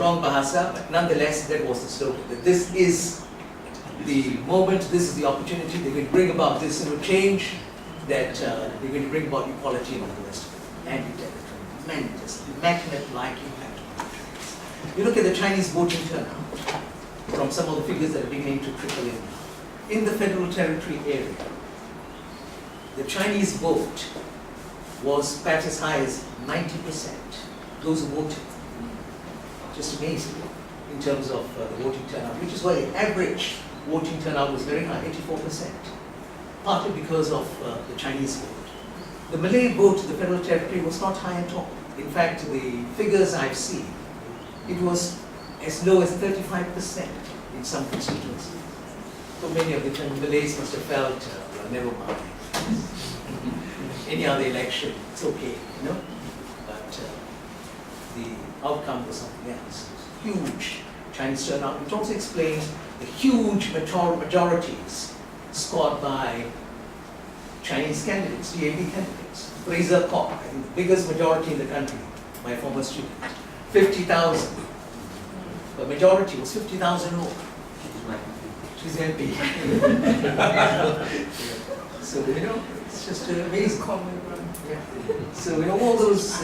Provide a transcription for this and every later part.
strong Bahasa, but nonetheless, that was the slogan. That this is the moment, this is the opportunity, they're going to bring about this change, that they're going to bring about equality and all the rest of it. And it did. Tremendous, magnet-like impact. You look at the Chinese voting turnout, from some of the figures that are beginning to trickle in now. In the Federal Territory area, the Chinese vote was perhaps as high as 90%. Those who voted. Just amazing in terms of the voting turnout, which is why the average voting turnout was very high, 84%. Partly because of the Chinese vote. The Malay vote to the Federal Territory was not high at all. In fact, the figures I've seen, it was as low as 35% in some constituencies. So many of the Malays must have felt, well, never mind. Any other election, it's okay, you know? But the outcome was something else. Huge Chinese turnout, which also explains the huge majorities scored by Chinese candidates, DAB candidates. Fraser Kok, I think the biggest majority in the country, my former student. 50,000. The majority was 50,000 over. She's MP. So, you know, it's just amazing. Yeah. So, you know, all those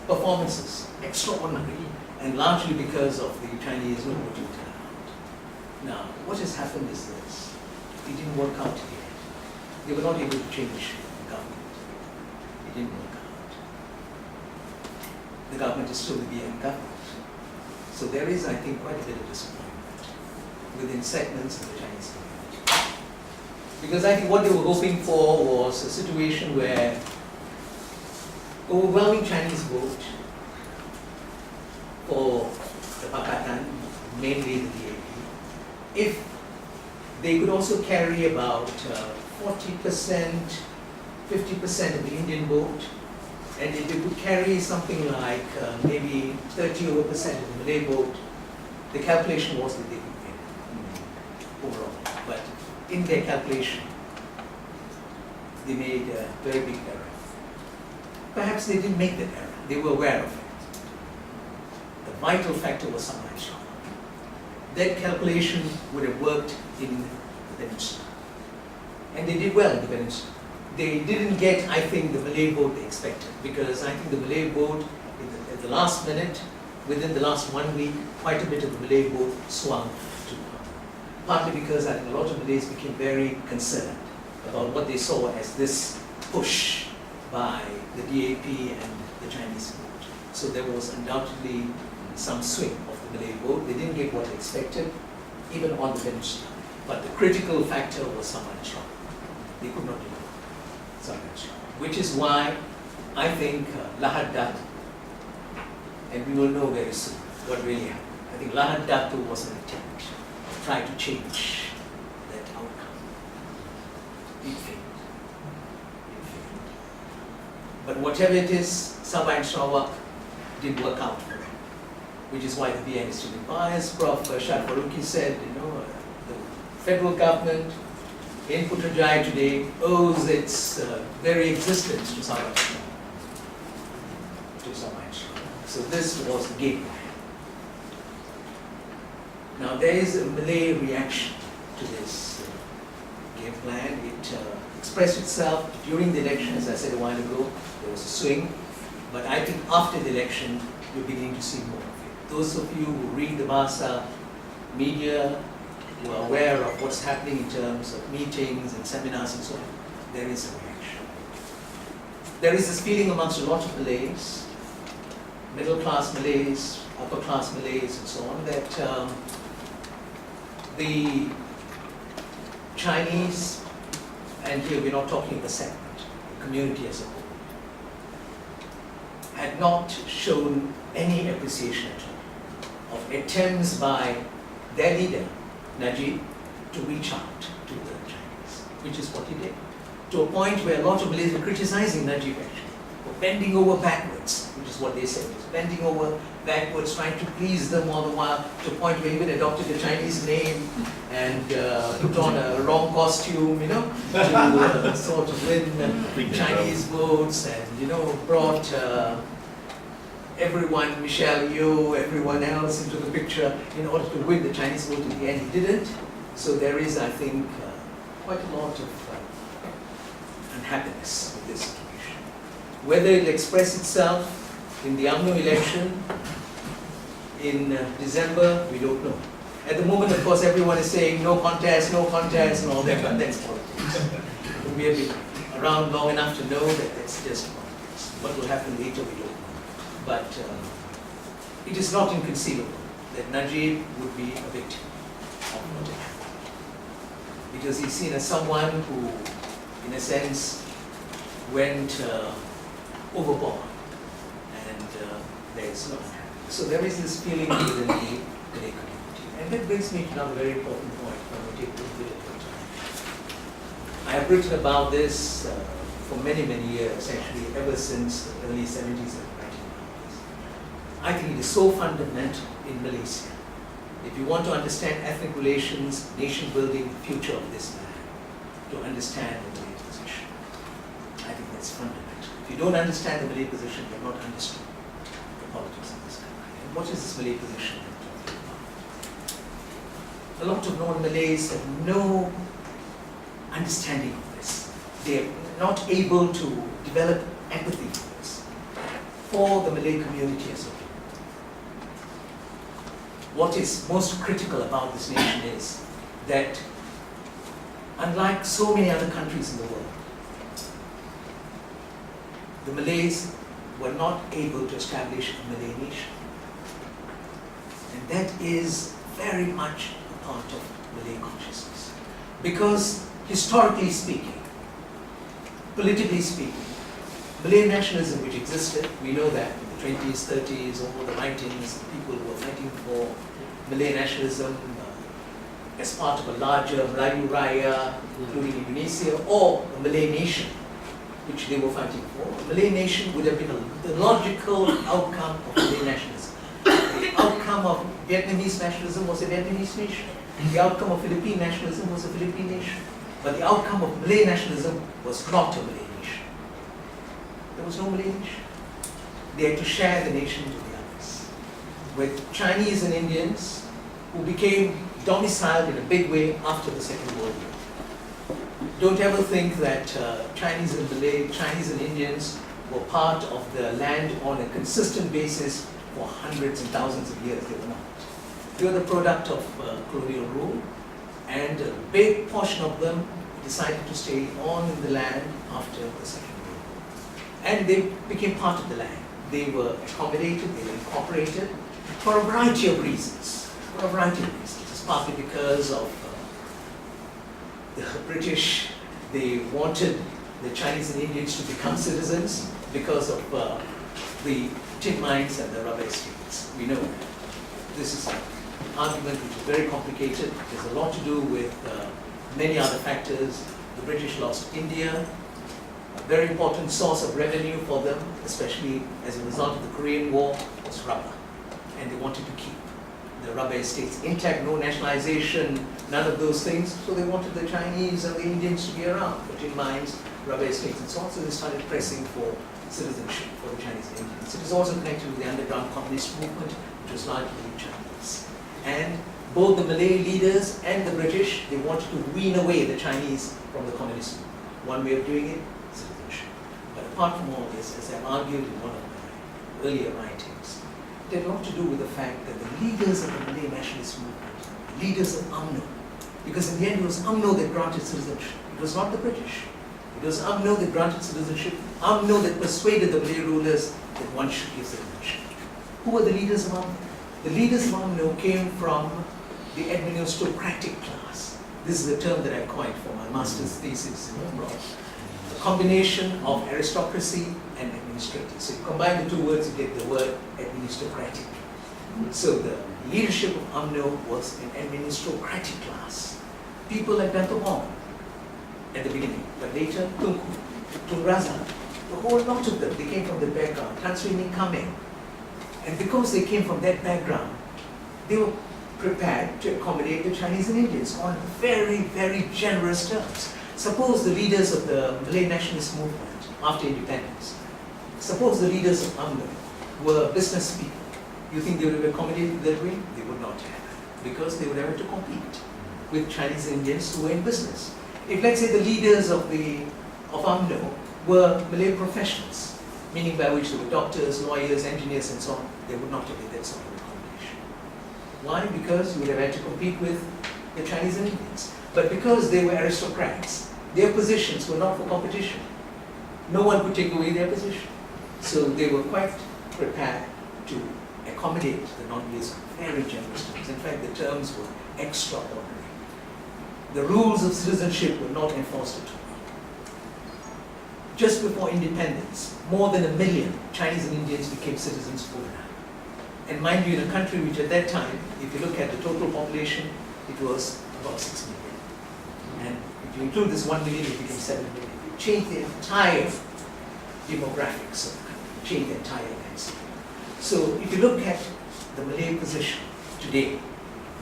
performances, extraordinary, and largely because of the Chinese voting turnout. Now, what has happened is this. It didn't work out here. They were not able to change the government. It didn't work out. The government is still the BN government. So there is, I think, quite a bit of disappointment within segments of the Chinese community. Because I think what they were hoping for was a situation where overwhelming Chinese vote for the Pakatan, mainly the DAP, if they could also carry about 40%, 50% of the Indian vote, and if they could carry something like maybe 30% of the Malay vote, the calculation was that they could win overall. But in their calculation, they made a very big error. Perhaps they didn't make that error. They were aware of it. The vital factor was Samaj Shah. That calculation would have worked in the peninsula. And they did well in the peninsula. They didn't get, I think, the Malay vote they expected, because I think the Malay vote, at the last minute, within the last 1 week, quite a bit of the Malay vote swung to partly because I think a lot of Malays became very concerned about what they saw as this push by the DAP and the Chinese vote. So there was undoubtedly some swing of the Malay vote. They didn't get what they expected, even on the peninsula. But the critical factor was Samaj Shah. They could not do Samaj Shah. Which is why I think Lahad Datu, and we will know very soon what really happened. I think Lahad Datu was an attempt to try to change that outcome. It failed. It failed. But whatever it is, Samaj Shah didn't work out for them. Which is why the BN is still biased. Prof. Shah Faruqi said, you know, the federal government in Putrajaya today owes its very existence to Samaj Shah. So this was the game plan. Now there is a Malay reaction to this game plan. It expressed itself during the election, as I said a while ago. There was a swing, but I think after the election, you're beginning to see more of it. Those of you who read the Bahasa media, who are aware of what's happening in terms of meetings and seminars and so on, there is a reaction. There is this feeling amongst a lot of Malays, middle class Malays, upper class Malays and so on, that the Chinese, and here we're not talking the segment, the community as a whole, had not shown any appreciation at all of attempts by their leader, Najib, to reach out to the Chinese, which is what he did. To a point where a lot of Malays were criticizing Najib actually, for bending over backwards, which is what they said, was bending over backwards, trying to please them all the while, to a point where he even adopted a Chinese name and put on a wrong costume, you know, to sort of win Chinese votes, and, you know, brought everyone, Michelle Yeoh, everyone else into the picture in order to win the Chinese vote. In the end, he didn't. So there is, I think, quite a lot of unhappiness with this situation. Whether it'll express itself in the UMNO election in December, we don't know. At the moment, of course, everyone is saying no contest, and all that, but that's politics. We have been around long enough to know that that's just politics. What will happen later, we don't know. But it is not inconceivable that Najib would be a victim of what had happened. Because he's seen as someone who, in a sense, went overboard, and there's no happiness. So there is this feeling within the Malay community. And that brings me to another very important point. I'm going to take a little bit of your time. I have written about this for many, many years, actually, ever since the early 70s and 1990s. I think it is so fundamental in Malaysia. If you want to understand ethnic relations, nation building, the future of this land, to understand the Malay position. I think that's fundamental. If you don't understand the Malay position, you have not understood the politics of this country. And what is this Malay position I'm talking about? A lot of non-Malays have no understanding of this. They are not able to develop empathy for this, for the Malay community as a whole. What is most critical about this nation is that, unlike so many other countries in the world, the Malays were not able to establish a Malay nation. And that is very much a part of Malay consciousness. Because historically speaking, politically speaking, Malay nationalism which existed, we know that in the 20s, 30s, all the writings, the people who were fighting for Malay nationalism as part of a larger Melayu Raya, including Indonesia, or a Malay nation, which they were fighting for. A Malay nation would have been the logical outcome of Malay nationalism. The outcome of Vietnamese nationalism was a Vietnamese nation. The outcome of Philippine nationalism was a Philippine nation. But the outcome of Malay nationalism was not a Malay nation. There was no Malay nation. They had to share the nation with the others. With Chinese and Indians, who became domiciled in a big way after the Second World War. Don't ever think that Chinese and Malay, Chinese and Indians were part of the land on a consistent basis for hundreds and thousands of years. They were not. They were the product of colonial rule, and a big portion of them decided to stay on in the land after the Second World War. And they became part of the land. They were accommodated, they were incorporated for a variety of reasons. For a variety of reasons. It's partly because of the British. They wanted the Chinese and Indians to become citizens because of the tin mines and the rubber estates. We know that. This is an argument which is very complicated. There's a lot to do with many other factors. The British lost India, a very important source of revenue for them, especially as a result of the Korean War, was rubber. And they wanted to keep the rubber estates intact, no nationalization, none of those things. So they wanted the Chinese and the Indians to be around, for tin mines, rubber estates and so on. So they started pressing for citizenship for the Chinese and Indians. It is also connected with the underground communist movement, which was largely Chinese. And both the Malay leaders and the British, they wanted to wean away the Chinese from the communist movement. One way of doing it, citizenship. But apart from all this, as I argued in one of my earlier writings, it had a lot to do with the fact that the leaders of the Malay nationalist movement, the leaders of UMNO, because in the end it was UMNO that granted citizenship. It was not the British. It was UMNO that granted citizenship, UMNO that persuaded the Malay rulers that one should give citizenship. Who were the leaders of UMNO? The leaders of UMNO came from the administrocratic class. This is a term that I coined for my master's thesis in abroad. A combination of aristocracy and administrative. So you combine the two words, you get the word administrocratic. So the leadership of UMNO was an administrocratic class. People like Dato' Ong at the beginning, but later Tunku, Tun Razak, the whole lot of them, they came from the background. Tan Sri Ning Kameng. And because they came from that background, they were prepared to accommodate the Chinese and Indians on very, very generous terms. Suppose the leaders of the Malay nationalist movement after independence, suppose the leaders of UMNO were business people. You think they would have accommodated that way? They would not have, because they would have had to compete with Chinese Indians who were in business. If, let's say, the leaders of UMNO were Malay professionals, meaning by which they were doctors, lawyers, engineers, and so on, they would not have had that sort of accommodation. Why? Because you would have had to compete with the Chinese Indians. But because they were aristocrats, their positions were not for competition. No one could take away their position. So they were quite prepared to accommodate the non-Malays very generous terms. In fact, the terms were extraordinary. The rules of citizenship were not enforced at all. Just before independence, more than 1 million Chinese and Indians became citizens overnight. And mind you, in a country which at that time, if you look at the total population, it was about 6 million. And if you include this 1 million, it became 7 million. It changed the entire demographics of the country, changed the entire landscape. So if you look at the Malay position today,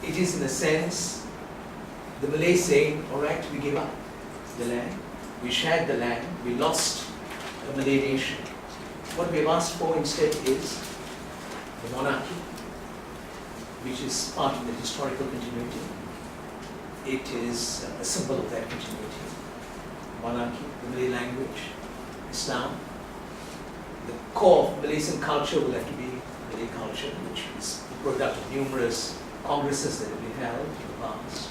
it is in a sense the Malays saying, all right, we gave up the land, we shared the land, we lost a Malay nation. What we have asked for instead is the monarchy, which is part of the historical continuity. It is a symbol of that continuity. Monarchy, the Malay language, Islam. The core of Malaysian culture will have to be Malay culture, which is the product of numerous congresses that have been held in the past.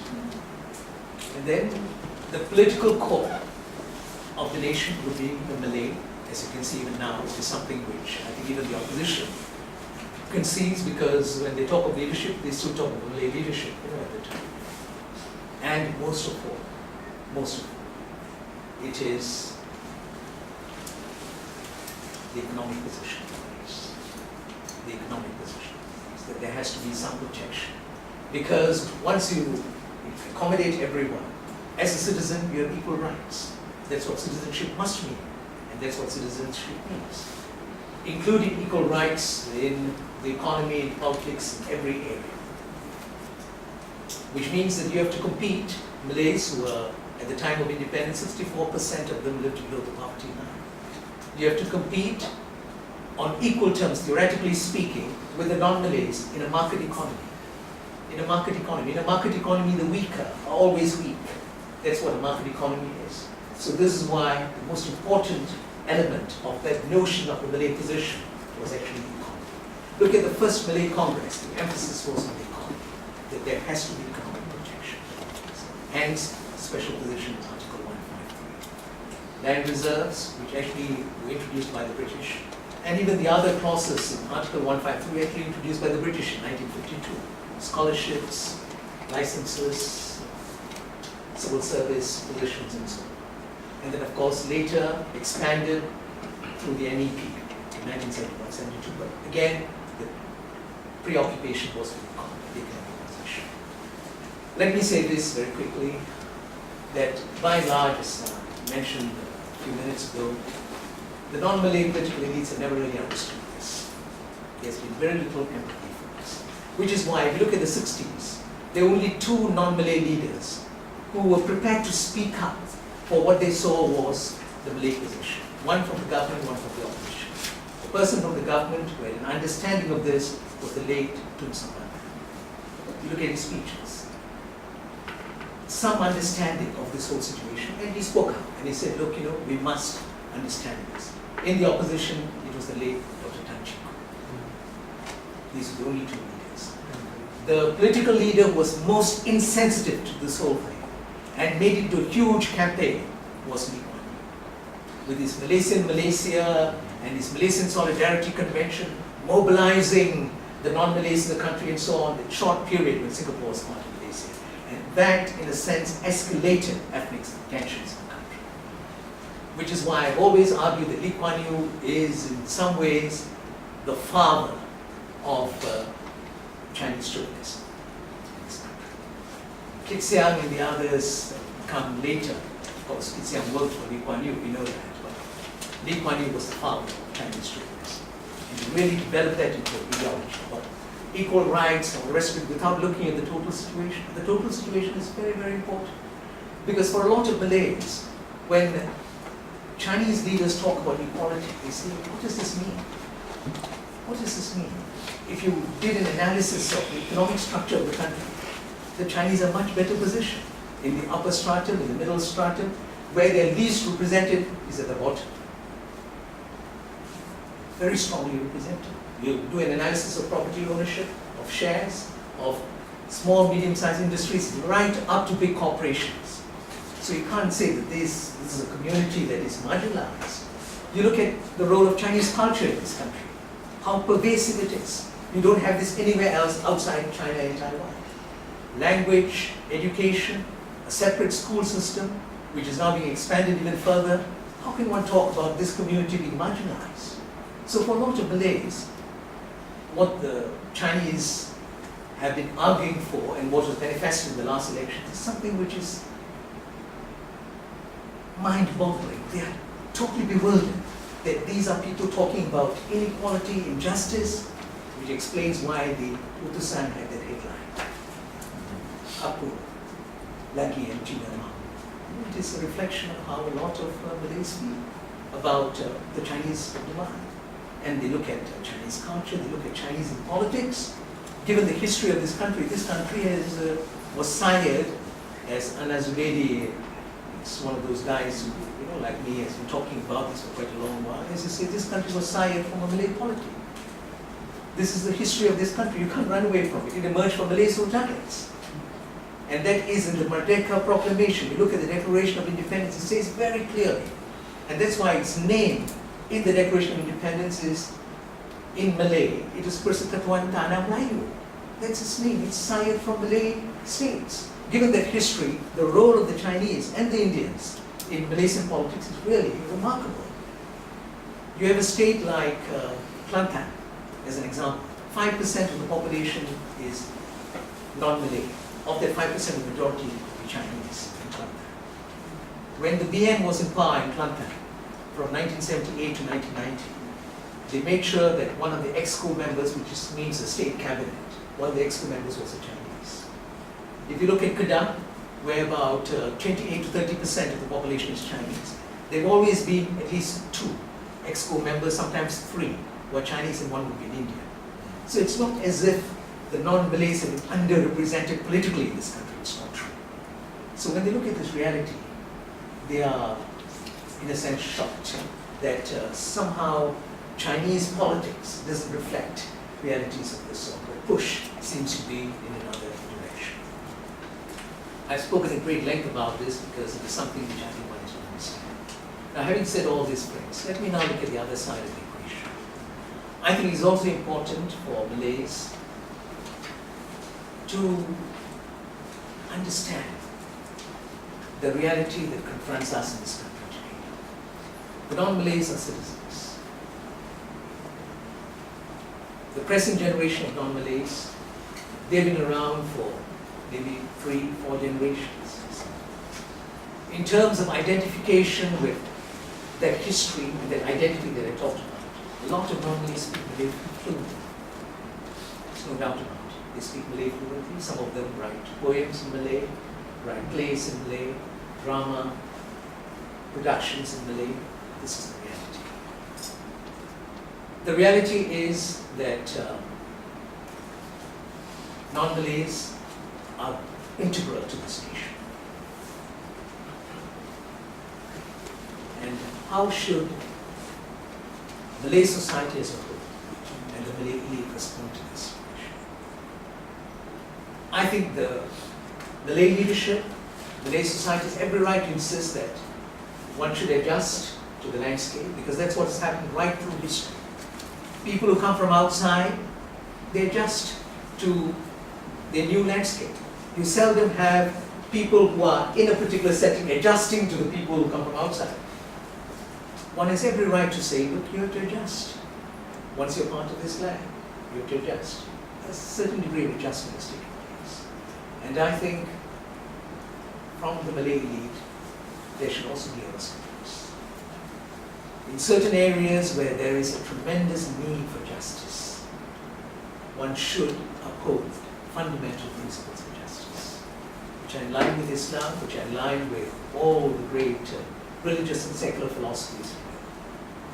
And then the political core of the nation would be the Malay, as you can see even now, which is something which I think even the opposition concedes, because when they talk of leadership, they still talk of Malay leadership, at the time. And most of all, it is the economic position of the place. The economic position of the place, that there has to be some protection. Because once you accommodate everyone, as a citizen, you have equal rights. That's what citizenship must mean, and that's what citizenship means. Including equal rights in the economy, in politics, in every area. Which means that you have to compete. Malays who were, at the time of independence, 64% of them lived below the poverty line. You have to compete on equal terms, theoretically speaking, with the non-Malays in a market economy. In a market economy, the weaker are always weak. That's what a market economy is. So this is why the most important element of that notion of the Malay position was actually the economy. Look at the first Malay Congress, the emphasis was on the economy, that there has to be economic protection. Hence, special position in Article 153. Land reserves, which actually were introduced by the British, and even the other clauses in Article 153 were actually introduced by the British in 1952. Scholarships, licenses, civil service positions, and so on. And then, of course, later expanded through the NEP in 1971-72. But again, the preoccupation was with the economic position. Let me say this very quickly, that by and large, as I mentioned a few minutes ago, the non-Malay political elites have never really understood this. There's been very little empathy for this. Which is why, if you look at the 60s, there were only 2 non-Malay leaders who were prepared to speak up for what they saw was the Malay position. One from the government, one from the opposition. The person from the government who had an understanding of this was the late Tun Samad. You look at his speeches. Some understanding of this whole situation, and he spoke up and he said, look, we must understand this. In the opposition, it was the late Dr. Tan Chee Koo. These were the only 2 leaders. The political leader who was most insensitive to this whole thing and made it to a huge campaign was Lee Kuan Yew. With his Malaysian Malaysia and his Malaysian Solidarity Convention, mobilizing the non-Malays in the country and so on, the short period when Singapore was part of Malaysia. And that, in a sense, escalated ethnic tensions in the country. Which is why I've always argued that Lee Kuan Yew is, in some ways, the father of Chinese chauvinism. Kit Siang and the others come later. Of course, Kit Siang worked for Lee Kuan Yew, we know that. But Lee Kuan Yew was the father of Chinese chauvinism. And he really developed that into an ideology. But equal rights and the rest of it without looking at the total situation. The total situation is very, very important. Because for a lot of Malays, when Chinese leaders talk about equality, they say, what does this mean? What does this mean? If you did an analysis of the economic structure of the country, the Chinese are much better positioned in the upper stratum, in the middle stratum, where they're least represented is at the bottom. Very strongly represented. You do an analysis of property ownership, of shares, of small, medium-sized industries, right up to big corporations. So you can't say that this is a community that is marginalized. You look at the role of Chinese culture in this country, how pervasive it is. You don't have this anywhere else outside China and Taiwan. Language, education, a separate school system, which is now being expanded even further. How can one talk about this community being marginalized? So for a lot of Malays, what the Chinese have been arguing for and what was manifested in the last election is something which is mind-boggling. They are totally bewildered that these are people talking about inequality, injustice, which explains why the Utusan had that headline. Apu, Lagi and Jinama. It is a reflection of how a lot of Malays feel about the Chinese demand. And they look at Chinese culture, they look at Chinese in politics. Given the history of this country was sired as Anna Zubeidi. It's one of those guys who, like me, has been talking about this for quite a long while. As you say, this country was sired from a Malay polity. This is the history of this country. You can't run away from it. It emerged from Malay sultanates. And that is in the Merdeka Proclamation. You look at the Declaration of Independence, it says very clearly. And that's why its name in the Declaration of Independence is in Malay. It is Persekutuan Tanah Melayu. That's its name. It's sired from Malay states. Given that history, the role of the Chinese and the Indians in Malaysian politics is really remarkable. You have a state like Kelantan, as an example. 5% of the population is non-Malay. Of that 5%, the majority will be Chinese in Kelantan. When the BN was in power in Kelantan, from 1978 to 1990, they made sure that one of the EXCO members, which means the state cabinet, one of the EXCO members was a Chinese. If you look at Kedah, where about 28 to 30% of the population is Chinese, there have always been at least 2 EXCO members, sometimes 3, who are Chinese and 1 would be in India. So it's not as if the non-Malays have been underrepresented politically in this country. It's not true. So when they look at this reality, they are, in a sense, shocked that somehow Chinese politics doesn't reflect realities of this sort. The push seems to be in another direction. I've spoken at great length about this because it is something which I think one has to understand. Now, having said all these things, let me now look at the other side of the equation. I think it's also important for Malays to understand the reality that confronts us in this country today. The non-Malays are citizens. The present generation of non-Malays, they've been around for maybe 3, 4 generations. In terms of identification with that history and that identity that I talked about, a lot of non-Malays speak Malay fluently. There's no doubt about it. They speak Malay fluently. Some of them write poems in Malay, write plays in Malay, drama, productions in Malay. This is the reality. The reality is that non-Malays are integral to this nation. And how should Malay society as a whole and the Malay elite respond to this situation? I think the Malay leadership, Malay society has every right to insist that one should adjust to the landscape, because that's what has happened right through history. People who come from outside, they adjust to their new landscape. You seldom have people who are in a particular setting adjusting to the people who come from outside. One has every right to say, look, you have to adjust. Once you're part of this land, you have to adjust. A certain degree of adjustment is taking place. And I think from the Malay elite, there should also be a response. In certain areas where there is a tremendous need for justice, one should uphold fundamental principles of justice, which are in line with Islam, which are in line with all the great religious and secular philosophies.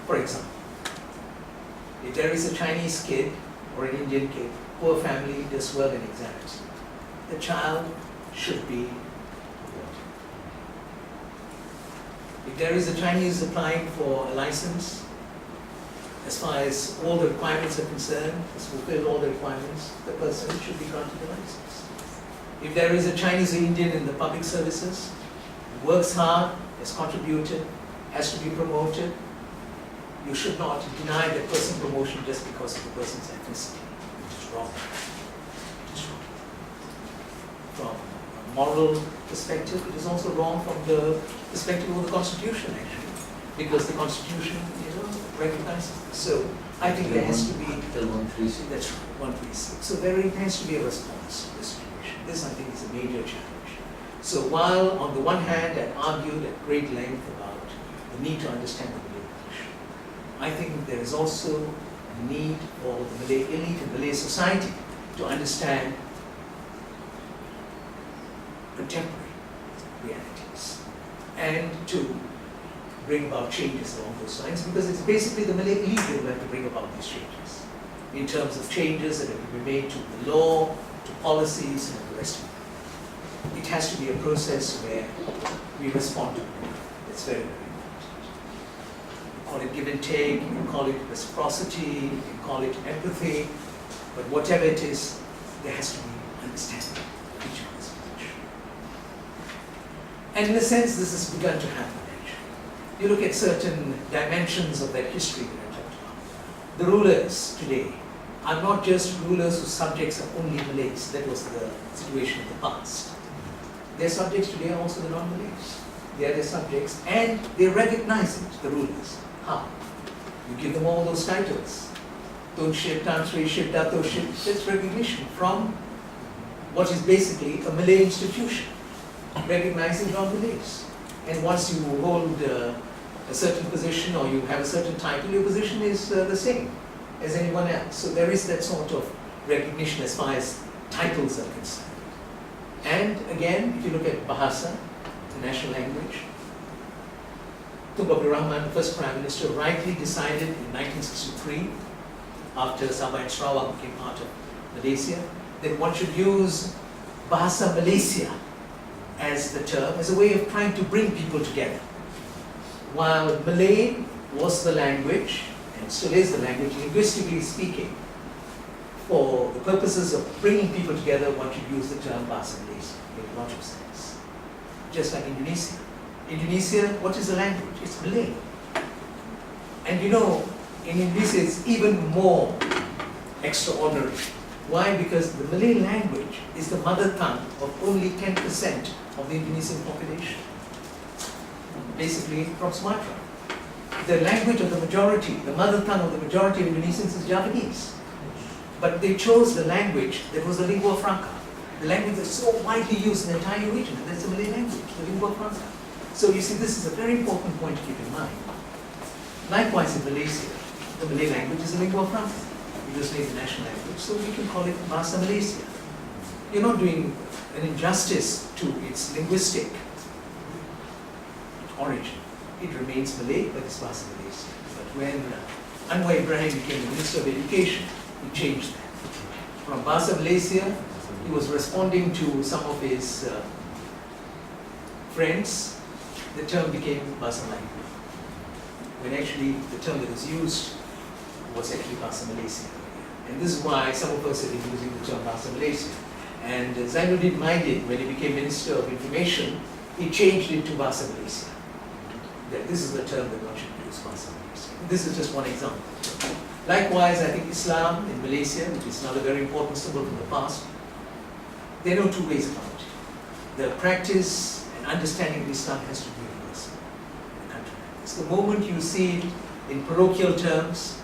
For example, If there is a Chinese kid or an Indian kid, poor family, does well in exams, the child should be rewarded. If there is a Chinese applying for a license, as far as all the requirements are concerned, has fulfilled all the requirements, the person should be granted a license. If there is a Chinese or Indian in the public services, works hard, has contributed, has to be promoted, you should not deny that person promotion just because of the person's ethnicity, which is wrong. It is wrong. From a moral perspective, it is also wrong from the perspective of the Constitution, actually, because the Constitution, recognizes this. So I think there has to be. Till 136. That's right, 136. So there has to be a response to this situation. This, I think, is a major challenge. So while on the one hand I argued at great length about the need to understand the Malay tradition, I think there is also a need for the Malay elite and Malay society to understand contemporary realities and to bring about changes along those lines, because it's basically the Malay elite that will have to bring about these changes in terms of changes that have to be made to the law, to policies, and the rest of it. It has to be a process where we respond to it. It's very, very important. You call it give and take, you can call it reciprocity, you can call it empathy, but whatever it is, there has to be understanding of each other's position. And in a sense, this has begun to happen. You look at certain dimensions of that history that I talked about. The rulers today are not just rulers whose subjects are only Malays. That was the situation in the past. Their subjects today are also the non-Malays. They are their subjects and they recognize it, the rulers. How? You give them all those titles. Tunship, Tantriship, Datoship. That's recognition from what is basically a Malay institution, recognizing non-Malays. And once you hold a certain position or you have a certain title, your position is the same as anyone else. So there is that sort of recognition as far as titles are concerned. And again, if you look at Bahasa, the national language, Tunku Abdul Rahman, the first Prime Minister, rightly decided in 1963, after Sabah and Sarawak became part of Malaysia, that one should use Bahasa Malaysia as the term, as a way of trying to bring people together. While Malay was the language, and still is the language, linguistically speaking, for the purposes of bringing people together, one should use the term Bahasa Malaysia. It makes a lot of sense. Just like Indonesia. Indonesia, what is the language? It's Malay. And you know, in Indonesia it's even more extraordinary. Why? Because the Malay language is the mother tongue of only 10% of the Indonesian population. Basically from Sumatra. The language of the majority, the mother tongue of the majority of Indonesians is Javanese. But they chose the language that was the lingua franca. The language that's so widely used in the entire region, and that's the Malay language, the lingua franca. So you see, this is a very important point to keep in mind. Likewise in Malaysia, the Malay language is the lingua franca. We just made the national language, so we can call it Bahasa Malaysia. You're not doing an injustice to its linguistic origin. It remains Malay, but it's Bahasa Malaysia. But when Anwar Ibrahim became the Minister of Education, he changed that. From Bahasa Malaysia, he was responding to some of his friends. The term became Bahasa Melayu. When actually the term that was used was actually Bahasa Malaysia. And this is why some of us have been using the term Bahasa Malaysia. And Zainuddin Maidin, when he became Minister of Information, he changed it to Bahasa Malaysia. That this is the term that one should use, Bahasa Malaysia. This is just one example. Likewise, I think Islam in Malaysia, which is another very important symbol from the past, there are no two ways about it. The practice and understanding of Islam has to be universal in a country like this. The moment you see it in parochial terms,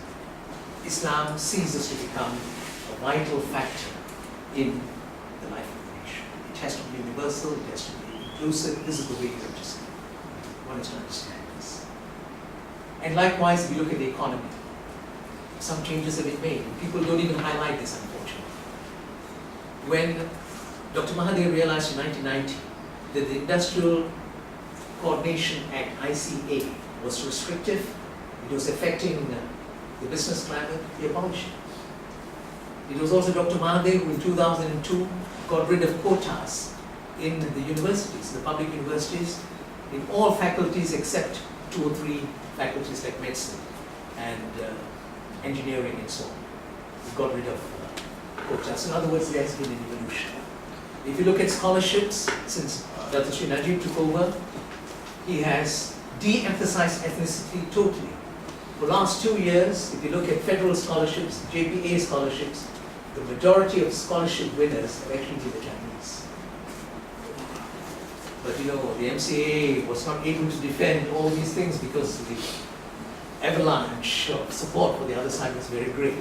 Islam ceases to become a vital factor in the life of the nation. It has to be universal, it has to be inclusive. This is the way you have to see it. One is to understand this. And likewise, if you look at the economy, some changes have been made. People don't even highlight this, unfortunately. When Dr. Mahathir realized in 1990 that the Industrial Coordination Act, ICA, was restrictive, it was affecting the business climate, we abolish it. It was also Dr. Mahathir who in 2002 got rid of quotas in the universities, the public universities, in all faculties except 2 or 3 faculties like medicine and engineering and so on. We got rid of quotas. In other words, there has been an evolution. If you look at scholarships, since Dr. Sri Najib took over, he has de-emphasized ethnicity totally. For the last 2 years, if you look at federal scholarships, JPA scholarships, the majority of scholarship winners have actually been the Chinese. But you know, the MCA was not able to defend all these things because the avalanche of support for the other side was very great.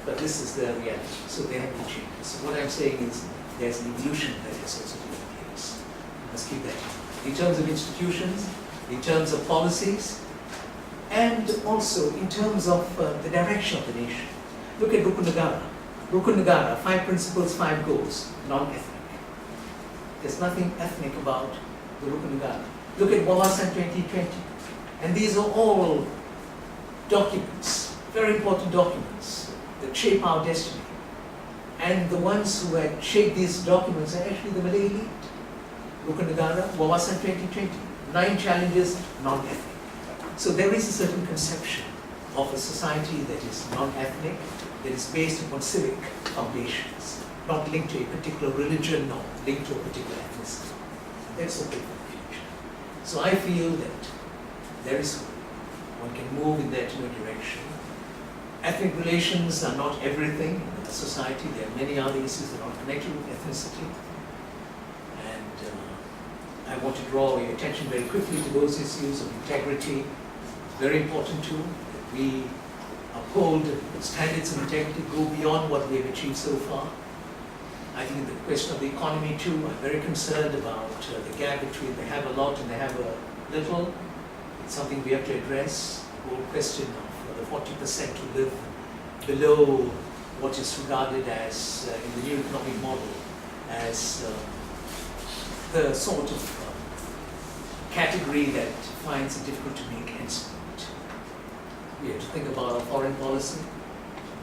But this is the reality. So there have been changes. So what I'm saying is there's an evolution that has also taken place. We must keep that in mind. In terms of institutions, in terms of policies, and also in terms of the direction of the nation. Look at Rukun Negara. Rukun Negara, 5 principles, 5 goals, non-ethnic. There's nothing ethnic about the Rukun Negara. Look at Wawasan 2020. And these are all documents, very important documents that shape our destiny. And the ones who had shaped these documents are actually the Malay elite. Rukun Negara, Wawasan 2020, 9 challenges, non-ethnic. So there is a certain conception of a society that is non-ethnic, that is based upon civic foundations, not linked to a particular religion or linked to a particular ethnicity. That's okay for the future. So I feel that there is hope. One can move in that direction. Ethnic relations are not everything in the society. There are many other issues that are not connected with ethnicity. And I want to draw your attention very quickly to those issues of integrity. It's very important too that we uphold standards of integrity, go beyond what we have achieved so far. I think the question of the economy too, I'm very concerned about the gap between they have a lot and they have a little. It's something we have to address. The whole question of the 40% to live below what is regarded as, in the new economic model, as the sort of category that finds it difficult to make ends meet. We have to think about our foreign policy.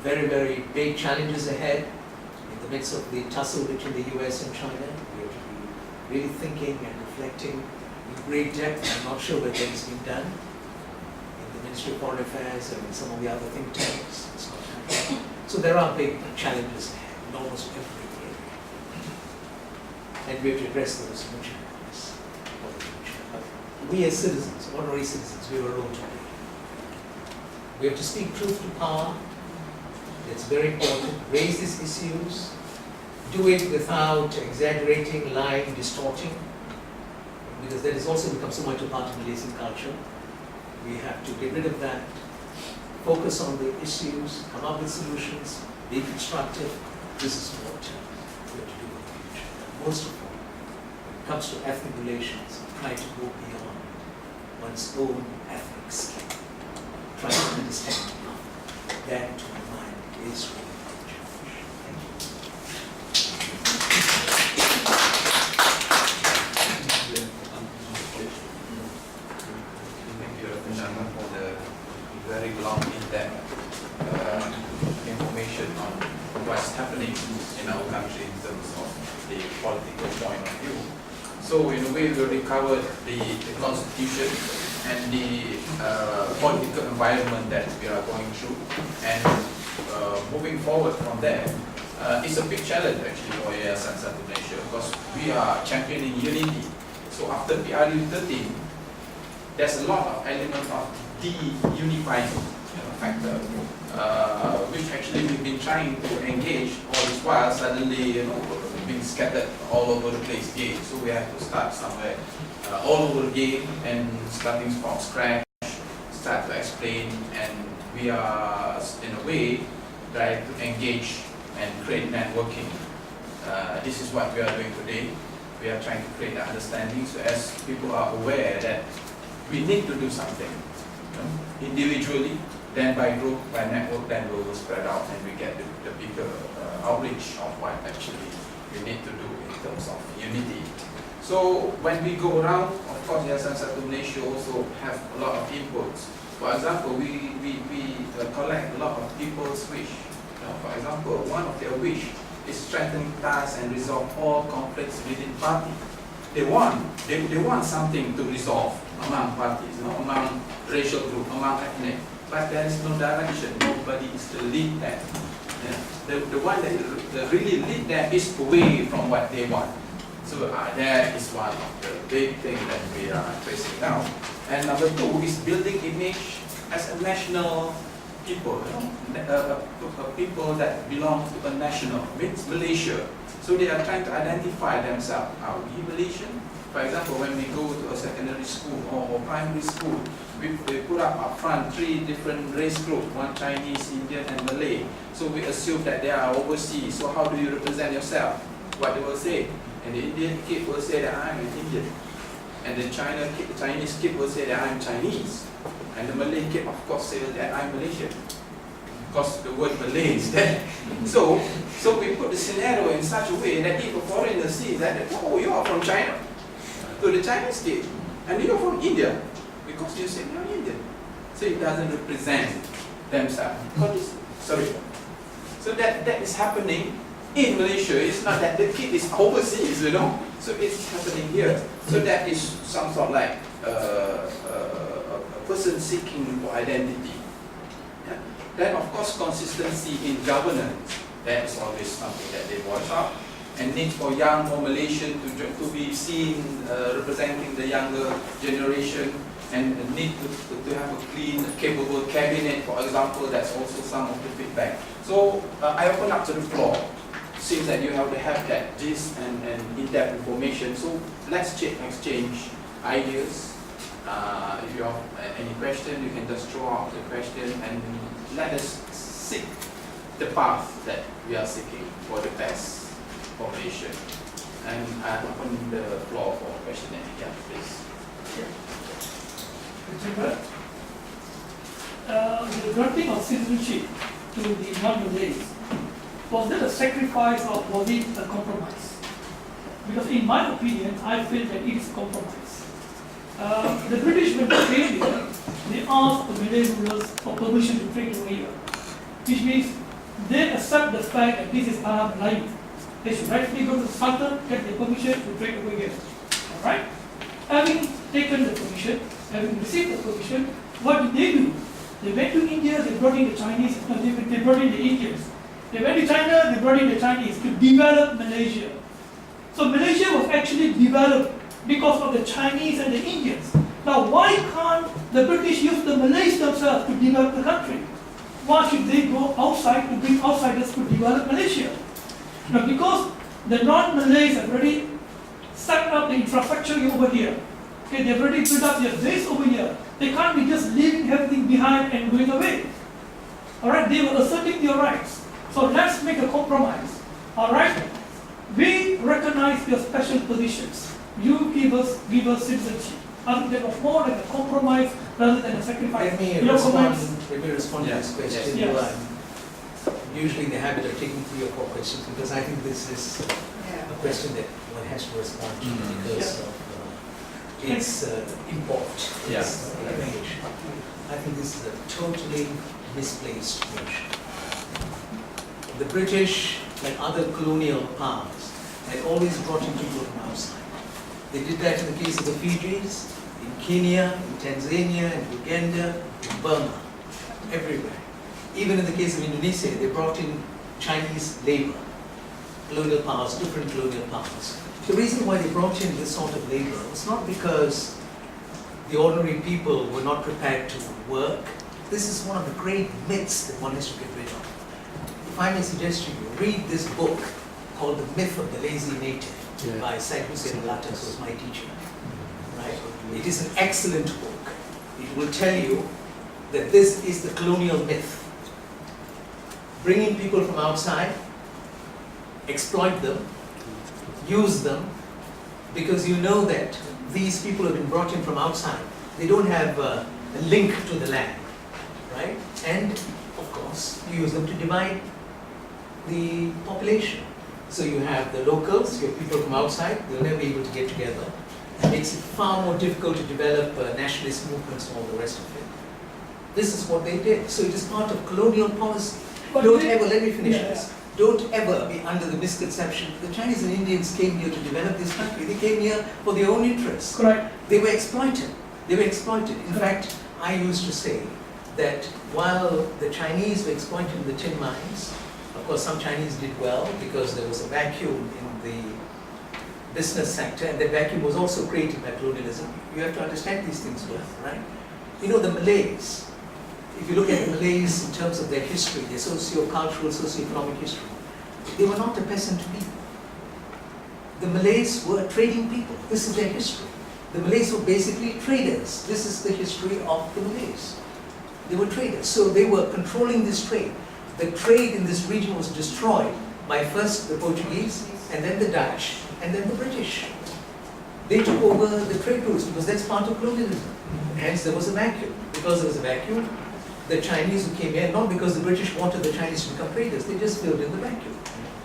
Very, very big challenges ahead in the midst of the tussle between the US and China. We have to be really thinking and reflecting in great depth. I'm not sure whether it's been done in the Ministry of Foreign Affairs and in some of the other think tanks. It's not happening. So there are big challenges ahead in almost every area. And we have to address those challenges for the future. We as citizens, ordinary citizens, we have a role to play. We have to speak truth to power. It's very important. Raise these issues. Do it without exaggerating, lying, distorting, because that has also become so much a part of Malaysian culture. We have to get rid of that. Focus on the issues, come up with solutions, be constructive. This is what we have to do in the future. Most of all, when it comes to ethnic relations, try to go beyond one's own ethnic skin. Try to understand that, to my mind, is really a challenge. Thank you. Thank you, Dr. Sharma, for the very long, in-depth information on what's happening in our country in terms of the political point of view. So, in a way, we already covered the constitution and the political environment that we are going through. And moving forward from there, it's a big challenge actually for Yayasan Satu Malaysia because we are championing unity. So after PRU 13, there's a lot of elements of de-unifying factor, which actually we've been trying to engage all this while, suddenly being scattered all over the place again. So we have to start somewhere all over again and starting from scratch, start to explain, and we are in a way trying to engage and create networking. This is what we are doing today. We are trying to create the understanding so as people are aware that we need to do something individually, then by group, by network, then we will spread out and we get the bigger outreach of what actually we need to do in terms of unity. So when we go around, of course, Yayasan Satu Malaysia also have a lot of inputs For example, we collect a lot of people's wish. For example, one of their wish is strengthen ties and resolve all conflicts within party. They want something to resolve among parties, among racial group, among ethnic, but there is no direction. Nobody is to lead that. The one that really lead that is away from what they want. So that is one of the big things that we are facing now. And number two is building image as a national people, people that belong to a national, means Malaysia. So they are trying to identify themselves. Are we Malaysian? For example, when we go to a secondary school or primary school, we put up front 3 different race groups, one Chinese, Indian and Malay. So we assume that they are overseas. So how do you represent yourself? What they will say? And the Indian kid will say that I'm an Indian. And the Chinese kid will say that I'm Chinese. And the Malay kid, of course, say that I'm Malaysian. Because the word Malay is there. So we put the scenario in such a way that if a foreigner sees that, oh, you are from China, to the Chinese kid, and you're from India, because you say you're Indian. So it doesn't represent themselves. Sorry. So that is happening in Malaysia. It's not that the kid is overseas, So it's happening here. So that is some sort of like a person seeking for identity. Yeah. Then of course consistency in governance. That is always something that they watch out. And need for young or Malaysian to be seen representing the younger generation, and need to have a clean, capable cabinet, for example. That's also some of the feedback. So I open up to the floor. Seems that you have to have that gist and in-depth information. So let's exchange ideas. If you have any question, you can just throw out the question and let us seek the path that we are seeking for the best formation. And I open the floor for questioning. Yeah, please. The granting of citizenship to the non-Malays, was that a sacrifice or was it a compromise? Because in my opinion, I feel that it is a compromise. The British, when they came here, they asked the Malay rulers for permission to trade over here, which means they accept the fact that this is Arab Melayu. They should rightfully go to the Sultan, get the permission to trade over here. Alright? Having taken the permission, having received the permission, what did they do? They went to India, they brought in the Chinese, they brought in the Indians. They went to China, they brought in the Chinese to develop Malaysia. So Malaysia was actually developed because of the Chinese and the Indians. Now why can't the British use the Malays themselves to develop the country? Why should they go outside to bring outsiders to develop Malaysia? Now because the non-Malays have already set up the infrastructure over here. Okay, they've already built up their base over here. They can't be just leaving everything behind and going away. Alright, they were asserting their rights. So let's make a compromise. Alright? We recognize your special positions. You give us citizenship. I think that was more like a compromise rather than a sacrifice. Let me respond to this question. Yes. I'm usually in the habit of taking 3 or 4 questions because I think this is a question that one has to respond to because of its import, its image. I think this is a totally misplaced notion. The British, like other colonial powers, had always brought in people from outside. They did that in the case of the Fijis, in Kenya, in Tanzania, in Uganda, in Burma, everywhere. Even in the case of Indonesia, they brought in Chinese labor, colonial powers, different colonial powers. The reason why they brought in this sort of labor was not because the ordinary people were not prepared to work. This is one of the great myths that one has to get rid of. If I may suggest to you, read this book called The Myth of the Lazy Native by Syed Hussein Alatas, who was my teacher. Right? It is an excellent book. It will tell you that this is the colonial myth. Bringing people from outside, exploit them, use them, because you know that these people have been brought in from outside. They don't have a link to the land, right? And of course, you use them to divide the population. So you have the locals, you have people from outside, they'll never be able to get together. It makes it far more difficult to develop nationalist movements and all the rest of it. This is what they did. So it is part of colonial policy. But Don't they- ever, let me finish Yeah, this. Don't ever be under the misconception the Chinese and Indians came here to develop this country. They came here for their own interests. Correct. They were exploited. They were exploited. In fact, I used to say that while the Chinese were exploiting the tin mines, of course some Chinese did well because there was a vacuum in the business sector, and that vacuum was also created by colonialism. You have to understand these things well, right? You know, the Malays, if you look at the Malays in terms of their history, their socio-cultural, socio-economic history, they were not a peasant people. The Malays were trading people. This is their history. The Malays were basically traders. This is the history of the Malays. They were traders. So they were controlling this trade. The trade in this region was destroyed by first the Portuguese, and then the Dutch, and then the British. They took over the trade routes because that's part of colonialism. Hence there was a vacuum. Because there was a vacuum, the Chinese who came here, not because the British wanted the Chinese to become traders, they just filled in the vacuum.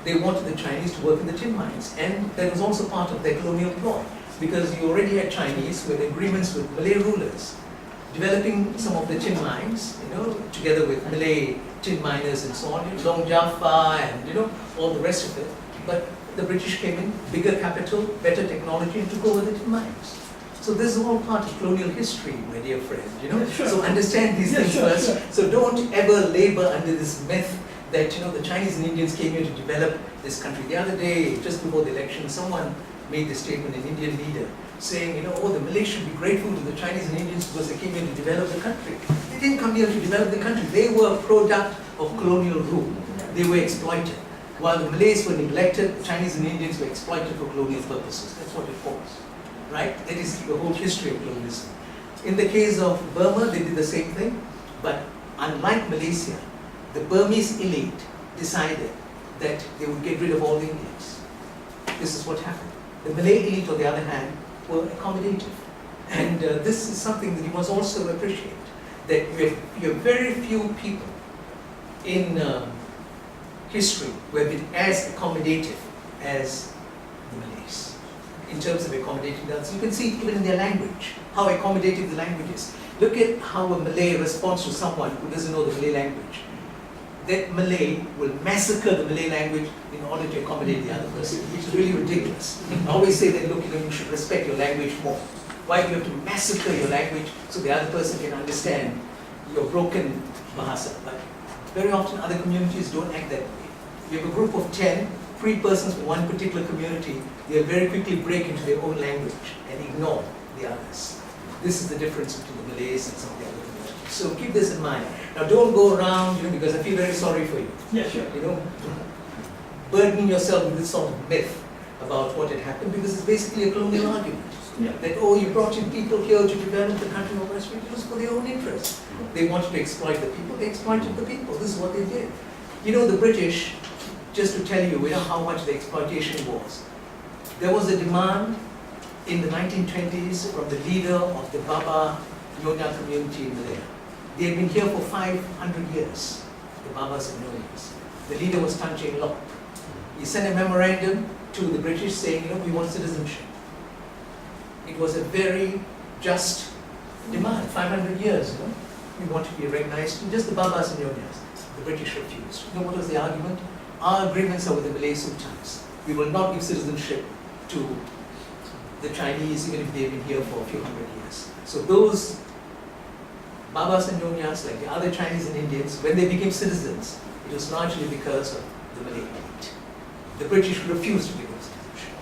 They wanted the Chinese to work in the tin mines, and that was also part of their colonial ploy, because you already had Chinese with agreements with Malay rulers, developing some of the tin mines, together with Malay tin miners and so on, Long Jaffa and all the rest of it. But the British came in, bigger capital, better technology, and took over the tin mines. So this is all part of colonial history, my dear friend, Yeah, sure. So understand these Yeah, things sure, first. sure. So don't ever labor under this myth that, the Chinese and Indians came here to develop this country. The other day, just before the election, someone made the statement, an Indian leader, saying, the Malays should be grateful to the Chinese and Indians because they came here to develop the country. They didn't come here to develop the country. They were a product of colonial rule. They were exploited. While the Malays were neglected, the Chinese and Indians were exploited for colonial purposes. That's what it was. Right? That is the whole history of colonialism. In the case of Burma, they did the same thing, but unlike Malaysia, the Burmese elite decided that they would get rid of all the Indians. This is what happened. The Malay elite, on the other hand, were accommodative. And this is something that you must also appreciate, that you have very few people in history who have been as accommodative as the Malays in terms of accommodating others. You can see even in their language, how accommodative the language is. Look at how a Malay responds to someone who doesn't know the Malay language. That Malay will massacre the Malay language in order to accommodate the other person, which is really ridiculous. I always say that, look, you should respect your language more. Why do you have to massacre your language so the other person can understand your broken bahasa? But very often other communities don't act that way. You have a group of 10 free persons from one particular community, they'll very quickly break into their own language and ignore the others. This is the difference between the Malays and some of the other communities. So keep this in mind. Now don't go around, because I feel very sorry for you. Yeah, sure. Burdening yourself with this sort of myth about what had happened, because it's basically a colonial argument. Yeah. That, you brought in people here to develop the country of West It was for their own interests. They wanted to exploit the people, they exploited the people. This is what they did. The British, just to tell you, how much the exploitation was. There was a demand in the 1920s from the leader of the Baba Nyonya community in Malaya. They had been here for 500 years, the Babas and Nyonyas. The leader was Tan Cheng Lock. He sent a memorandum to the British saying, we want citizenship. It was a very just demand, 500 years, we want to be recognized, just the Babas and Nyonyas. The British refused. What was the argument? Our agreements are with the Malay Sultans. We will not give citizenship to the Chinese, even if they've been here for a few hundred years. So those Babas and Nyonyas, like the other Chinese and Indians, when they became citizens, it was largely because of the Malay elite. The British refused to give them citizenship.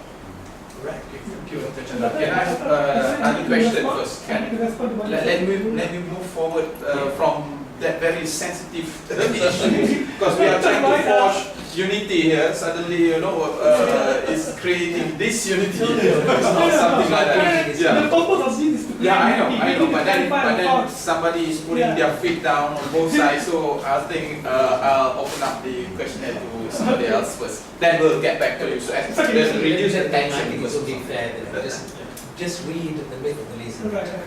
Right? Thank you, Dr. Chandra. Can I have another question first? Let me move forward from that very sensitive issue, because we are trying to forge unity here. Suddenly, is creating disunity. It's not something like that. Yeah. The purpose of this is to Yeah, I know. create But then unity. somebody is putting Yeah. their feet down on both sides. So I think I'll open up the questionnaire to somebody else first. Then we'll get back to you. So as Okay. reduce the I tension. think it would be fair that I just read the myth of the lazy. Right.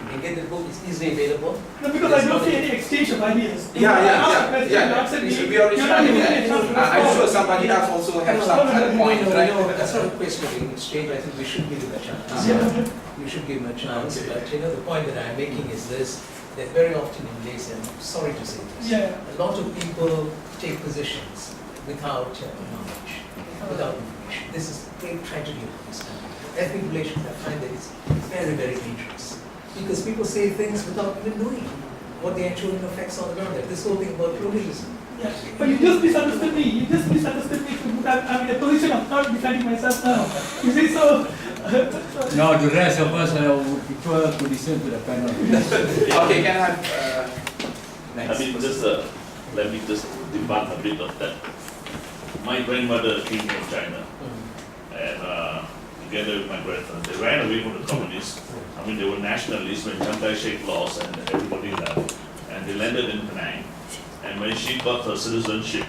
can get the book, it's easily available. No, because I don't see any exchange of ideas. I asked a question, you answered me. We already You're not started giving me a that. chance to I'm sure respond. somebody else also have No, some other point, no, right? no, that's not a question of exchange, I think we should give him a chance. Yeah. You should give him a chance, Okay. but the point that I'm making is this, that very often in Malaysia, I'm sorry to say this, Yeah. a lot of people take positions without knowledge, without information. This is a great tragedy of this country. Ethnic relations, I find that it's very, very dangerous. Because people say things without even knowing what the actual effects on the ground are. This whole thing about pluralism. Yeah. But you just misunderstood me. You just misunderstood me. I'm in a position of not defending myself now. You see, so. No, the rest of us would prefer to listen to the panel. Okay, can I have next? I mean, just let me just debunk a bit of that. My grandmother came from China, and together with my grandfather, they ran away from the communists. I mean, they were nationalists when Chiang Kai-shek lost and everybody left, and they landed in Penang. And when she got her citizenship,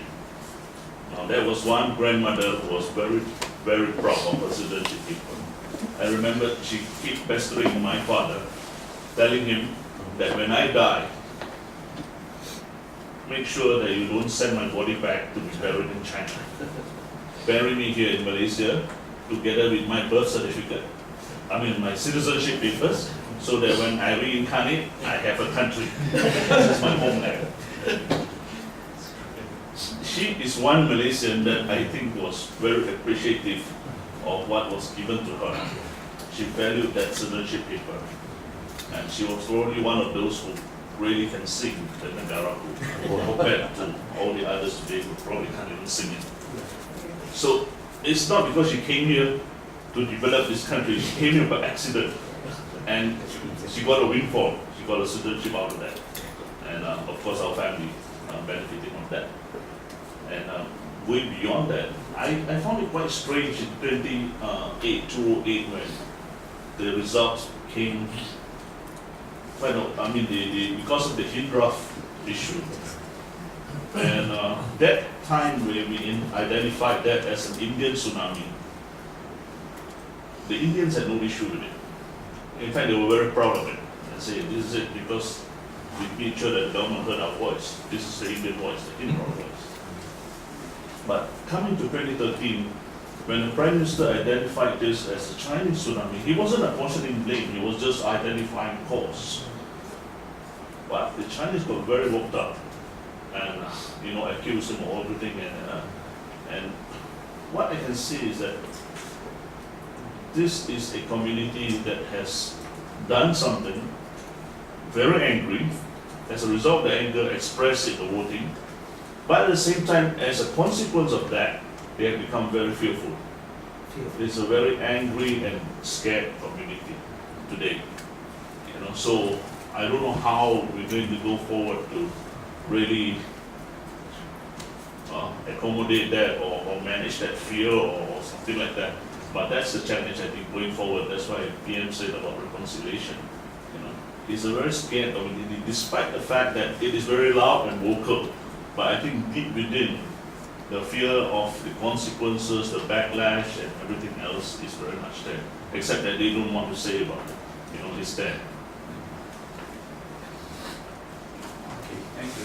now there was one grandmother who was very, very proud of her citizenship people. I remember she kept pestering my father, telling him that when I die, make sure that you don't send my body back to be buried in China. Bury me here in Malaysia together with my birth certificate, my citizenship papers, so that when I reincarnate, I have a country. This is my homeland. She is one Malaysian that I think was very appreciative of what was given to her. She valued that citizenship paper. And she was probably one of those who really can sing the Negaraku, compared to all the others today who probably can't even sing it. So it's not because she came here to develop this country, she came here by accident. And she got a windfall, she got a citizenship out of that. And of course our family benefited from that. And going beyond that, I found it quite strange in 2008 when the results came, because of the Hindraf issue. And that time where we identified that as an Indian tsunami, the Indians had no issue with it. In fact, they were very proud of it and say, this is it because we made sure that the government heard our voice. This is the Indian voice, the Hindraf voice. But coming to 2013, when the Prime Minister identified this as a Chinese tsunami, he wasn't apportioning blame, he was just identifying cause. But the Chinese got very worked up and accused him of everything. And what I can see is that this is a community that has done something, very angry. As a result of the anger expressed in the voting, but at the same time, as a consequence of that, they have become very fearful. It's a very angry and scared community today. So I don't know how we're going to go forward to really accommodate that or manage that fear or something like that. But that's the challenge I think going forward. That's why PM said about reconciliation. It's a very scared community, despite the fact that it is very loud and vocal. But I think deep within, the fear of the consequences, the backlash, and everything else is very much there. Except that they don't want to say about it. It's there. Okay, thank you.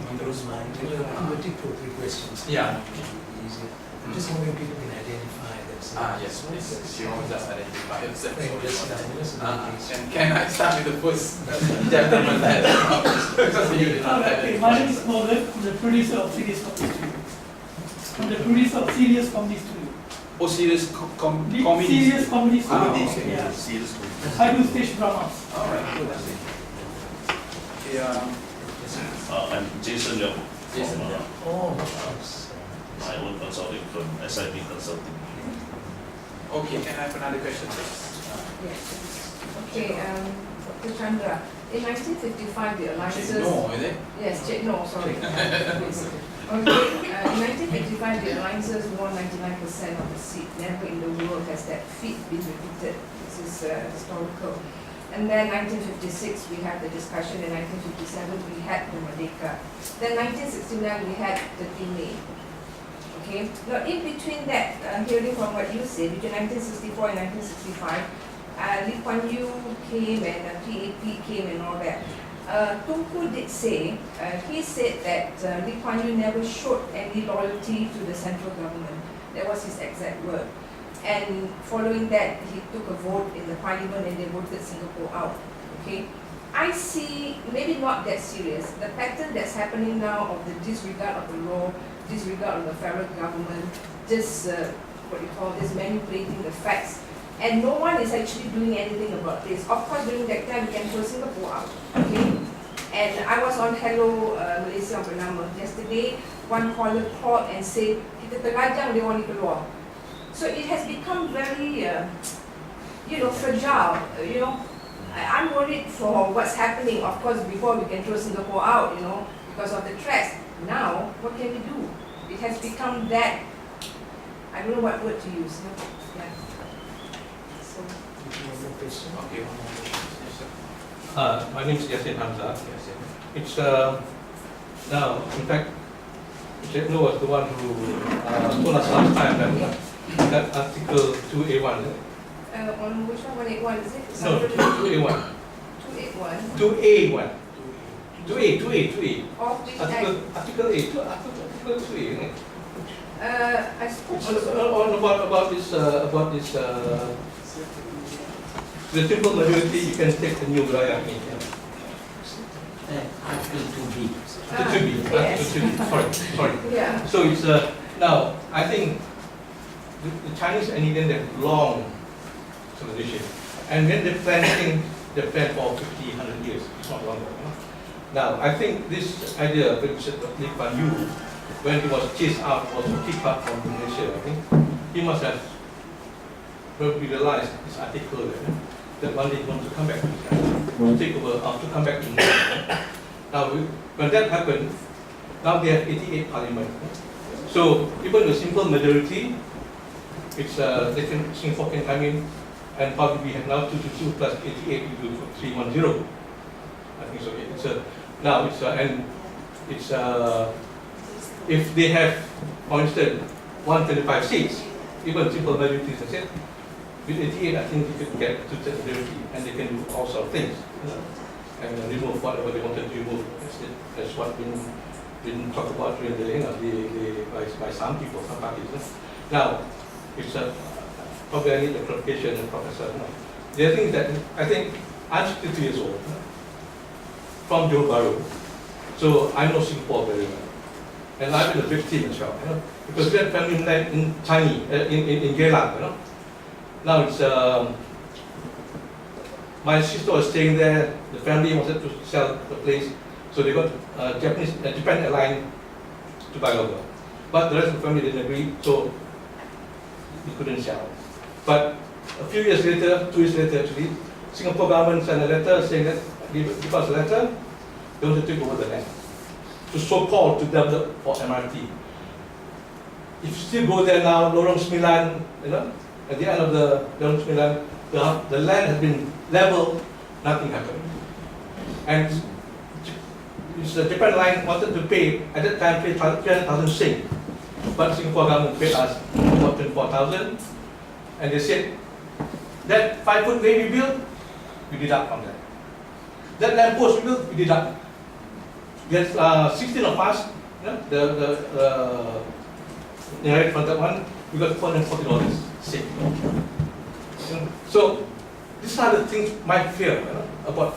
On those lines, I'm going to take 2 or 3 questions. Yeah. Easier. I'm just wondering if people can identify themselves. Yes, please. She wants just identify herself. Right, just please. And can I start with the first gentleman there? Because you did not have Okay, any my name is questions. Morgan, I'm the producer of Serious Comedy Studio. I'm the producer of Serious Comedy Studio. Oh, serious comedy. Serious Comedy Studio. Ah, okay. Yeah. I do stage dramas. All right, good. Yeah. I'm Jason Leong Jason from Leong. Oh, my own consulting firm, SIP Consulting. Okay, can I have another question, please? Yes. Okay, Dr. Chandra, in 1955 the alliances... No, is it? Yes, no, sorry. Okay, in 1955 the alliances won 99% of the seat. Never in the world has that feat been repeated. This is historical. And then 1956 we had the discussion, in 1957 we had the Merdeka. Then 1969 we had the Timur. Okay, now in between that, hearing from what you said, between 1964 and 1965, Lee Kuan Yew came and PAP came and all that. Tunku did say, he said that Lee Kuan Yew never showed any loyalty to the central government. That was his exact word. And following that, he took a vote in the parliament and they voted Singapore out. Okay, I see maybe not that serious. The pattern that's happening now of the disregard of the law, disregard of the federal government, just what you call this, manipulating the facts. And no one is actually doing anything about this. Of course, during that time, we can throw Singapore out. Okay, and I was on Hello Malaysia Bernama yesterday. One caller called and said, kita terajang dia orang ni keluar. So it has become very, fragile. I'm worried for what's happening. Of course, before we can throw Singapore out, because of the threats. Now, what can we do? It has become that. I don't know what word to use. Yeah. So. Okay, one more question. Yes, sir. My name is Yassin Hamza. Yes, sir. It's now, in fact, Chetno was the one who told us last time that Article 2A1. On which one? 181, is it? No, 2A1. 281. 2A1. 2A. Of which act? Article 8. Article 2A. Isn't it? I suppose so. On about this the simple majority, you can take the new Raya. Article 2B. Yes. Sorry. Yeah. So it's now I think the Chinese and Indian they have long civilization, and when they plan things, they plan for 50, 100 years. It's not longer. Now I think this idea which Lee Kuan Yew, when he was chased out, was kicked out from Malaysia. I think he must have probably realized this article that one day he wants to come back to this country, to take over, to come back to Malaysia. Now, when that happened, now they have 88 parliament. So even the simple majority, it's Singapore can come in, and probably we have now 222 plus 88 equals 310. I think so. If they have, for instance, 125 seats, even simple majority, as I said, with 88, I think they could get to the majority, and they can do all sorts of things. And remove whatever they wanted to remove. That's what been talked about during by some people, some parties. Now, it's probably I need a clarification, Professor. The other thing is that I think I'm 62 years old, from Johor Bahru, so I know Singapore very well, and I've been a victim as well, because we have family land in Changi, in Geylang, Now it's my sister was staying there. The family wanted to sell the place, so they got Japan Airlines to buy over. But the rest of the family didn't agree, so we couldn't sell. But a few years later, 2 years later actually, Singapore government sent a letter saying that, give us a letter, they want to take over the land, to so-called to develop for MRT. If you still go there now, Lorong Sembilan, at the end of the Lorong Sembilan, the land has been leveled, nothing happened. And the Japan line wanted to pay, at that time, 300,000 Sing. But Singapore government paid us about 24,000. And they said, that 5-foot way we built, we deduct from that. That lamp post we built, we deduct. There's 16 of us, right from that one, we got $440 Sing. So these are the things my fear about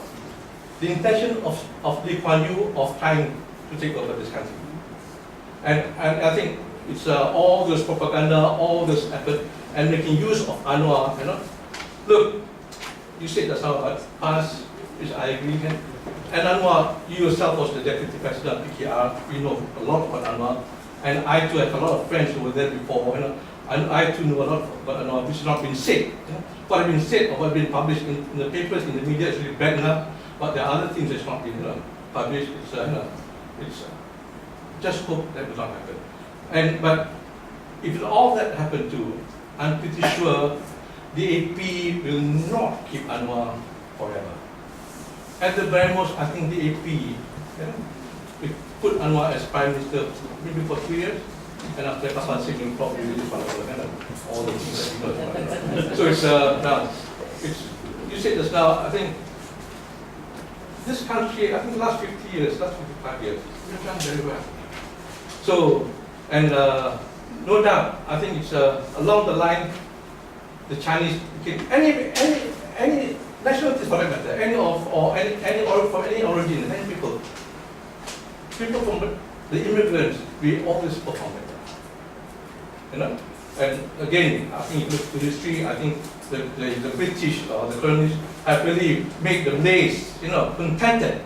the intention of Lee Kuan Yew of trying to take over this country. And I think it's all this propaganda, all this effort, and making use of Anwar. Look, you said that's how about us, which I agree with. And Anwar, you yourself was the deputy president of PKR. You know a lot about Anwar, and I too have a lot of friends who were there before. And I too know a lot about Anwar, which has not been said. What has been said or what has been published in the papers, in the media is really bad enough, but there are other things that's not been published. It's just hope that will not happen. But if all that happened too, I'm pretty sure the AP will not keep Anwar forever. At the very most, I think the AP will put Anwar as Prime Minister maybe for 3 years, and after Kapal Singh will probably release all the things that he does. So it's now, it's you said just now, I think this country, I think the last 50 years, last 55 years, we've done very well. So, and no doubt, I think it's along the line, the Chinese, any nationalities for that matter, any from any origin, any people from the immigrants, we always perform better. You know? And again, I think if you look to history, I think the British or the colonists have really made the Malays, contented.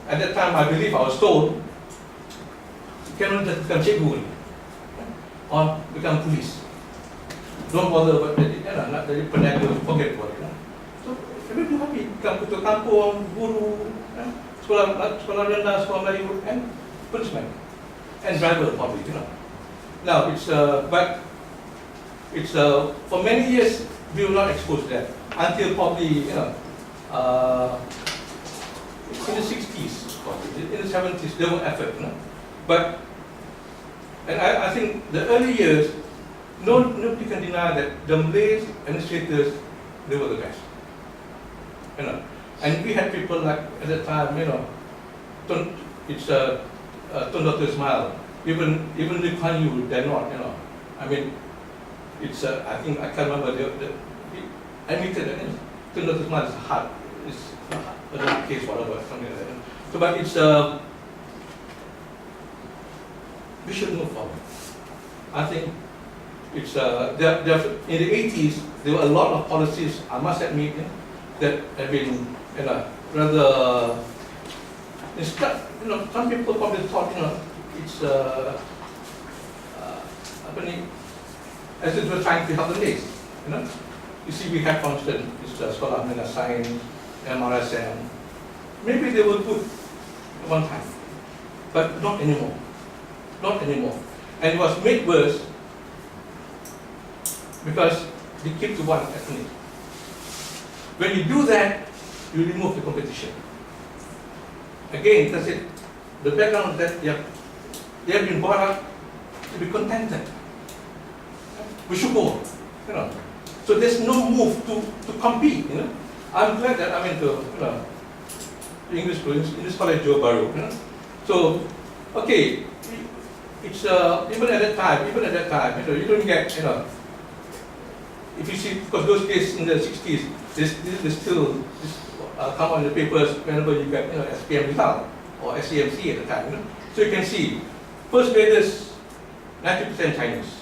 At that time, I believe I was told, you cannot just become cikgu or become police. Don't bother about that, not jadi peniaga, forget about it. So, everybody happy, become ketua kampung, guru, sekolah rendah, sekolah Melayu, and policeman, and driver probably, Now, it's for many years we were not exposed to that until probably in the 60s, probably in the 70s there were effort, But and I think the early years, nobody can deny that the Malay administrators, they were the best, And we had people like at that time, it's Tun Dr. Ismail. Even Lee Kuan Yew, they're not, I mean, it's, I think, I can't remember, he admitted that Tun Dr. Ismail is hard, it's a case, whatever, something like that. So, but it's, we should move forward. I think it's, in the 80s, there were a lot of policies, I must admit, that have been, rather, some people probably thought, it's as if we're trying to help the Malays, You see, we have, for instance, this Sekolah Menengah Sains, MRSM. Maybe they were good at one time, but not anymore. Not anymore. And it was made worse because they keep to one ethnic. When you do that, you remove the competition. Again, that's it. The background of that, they have been brought up to be contented. We should go, So there's no move to compete, I'm glad that I went to, English school, English college, Johor Bahru, So, okay, it's even at that time, you don't get, if you see, because those days in the 60s, there's still come on the papers whenever you get, SPM result or SCMC at the time, So you can see, first graders, 90% Chinese,